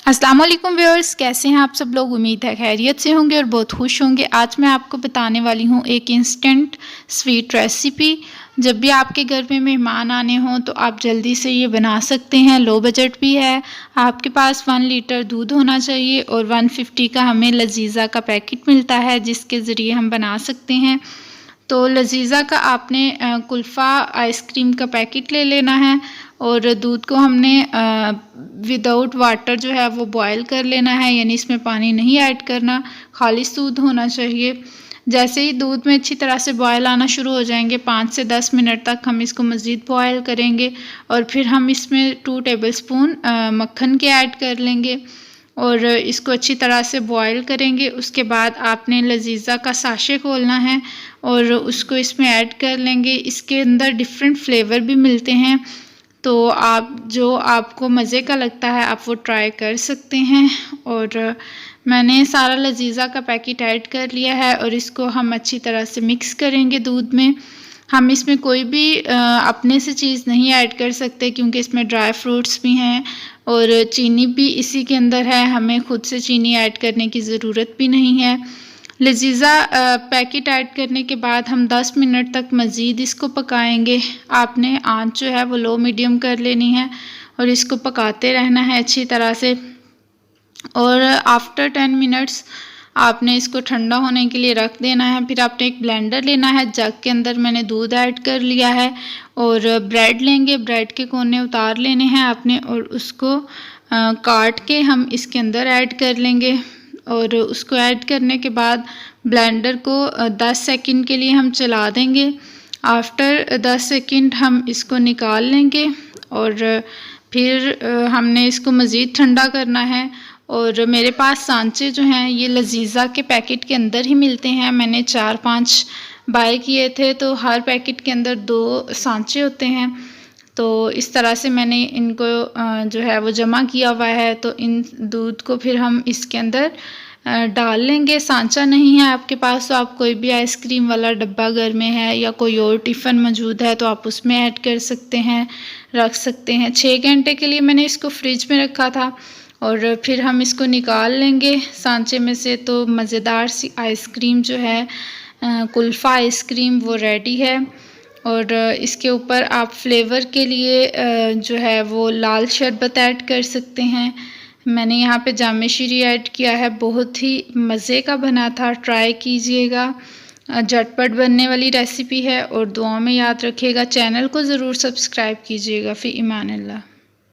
अस्सलाम वालेकुम व्यूअर्स, कैसे हैं आप सब लोग। उम्मीद है खैरियत से होंगे और बहुत खुश होंगे। आज मैं आपको बताने वाली हूँ एक इंस्टेंट स्वीट रेसिपी। जब भी आपके घर में मेहमान आने हों तो आप जल्दी से ये बना सकते हैं। लो बजट भी है। आपके पास 1 लीटर दूध होना चाहिए और 150 का हमें लजीज़ा का पैकेट मिलता है जिसके ज़रिए हम बना सकते हैं। तो लजीज़ा का आपने कुल्फ़ा आइसक्रीम का पैकेट ले लेना है और दूध को हमने विदाउट वाटर जो है वो बॉयल कर लेना है, यानी इसमें पानी नहीं ऐड करना, खालिस दूध होना चाहिए। जैसे ही दूध में अच्छी तरह से बॉयल आना शुरू हो जाएंगे 5 से 10 मिनट तक हम इसको मज़ीद बॉयल करेंगे और फिर हम इसमें 2 टेबलस्पून मक्खन के ऐड कर लेंगे और इसको अच्छी तरह से बॉयल करेंगे। उसके बाद आपने लजीज़ा का साशे खोलना है और उसको इसमें ऐड कर लेंगे। इसके अंदर डिफरेंट फ्लेवर भी मिलते हैं, तो आप जो आपको मज़े का लगता है आप वो ट्राई कर सकते हैं। और मैंने सारा लजीज़ा का पैकेट ऐड कर लिया है और इसको हम अच्छी तरह से मिक्स करेंगे दूध में। हम इसमें कोई भी अपने से चीज़ नहीं ऐड कर सकते क्योंकि इसमें ड्राई फ्रूट्स भी हैं और चीनी भी इसी के अंदर है, हमें खुद से चीनी ऐड करने की ज़रूरत भी नहीं है। लजीज़ा पैकेट ऐड करने के बाद हम 10 मिनट तक मज़ीद इसको पकाएंगे। आपने आंच जो है वो लो मीडियम कर लेनी है और इसको पकाते रहना है अच्छी तरह से। और आफ्टर 10 मिनट्स आपने इसको ठंडा होने के लिए रख देना है। फिर आपने एक ब्लेंडर लेना है, जग के अंदर मैंने दूध ऐड कर लिया है और ब्रेड लेंगे, ब्रेड के कोने उतार लेने हैं आपने और उसको काट के हम इसके अंदर ऐड कर लेंगे। और उसको ऐड करने के बाद ब्लेंडर को 10 सेकंड के लिए हम चला देंगे। आफ्टर 10 सेकंड हम इसको निकाल लेंगे और फिर हमने इसको मज़ीद ठंडा करना है। और मेरे पास सांचे जो हैं ये लजीज़ा के पैकेट के अंदर ही मिलते हैं। मैंने 4-5 बाय किए थे, तो हर पैकेट के अंदर 2 सांचे होते हैं। तो इस तरह से मैंने इनको जो है वो जमा किया हुआ है। तो इन दूध को फिर हम इसके अंदर डाल लेंगे। सांचा नहीं है आपके पास तो आप कोई भी आइसक्रीम वाला डब्बा घर में है या कोई और टिफ़िन मौजूद है तो आप उसमें ऐड कर सकते हैं, रख सकते हैं। 6 घंटे के लिए मैंने इसको फ्रिज में रखा था और फिर हम इसको निकाल लेंगे सांचे में से। तो मज़ेदार सी आइसक्रीम जो है कुल्फ़ा आइसक्रीम वो रेडी है। और इसके ऊपर आप फ्लेवर के लिए जो है वो लाल शरबत ऐड कर सकते हैं। मैंने यहाँ पे जामे शीरी ऐड किया है, बहुत ही मज़े का बना था, ट्राई कीजिएगा। झटपट बनने वाली रेसिपी है और दुआओं में याद रखिएगा। चैनल को ज़रूर सब्सक्राइब कीजिएगा। फ़ी इमान अल्लाह।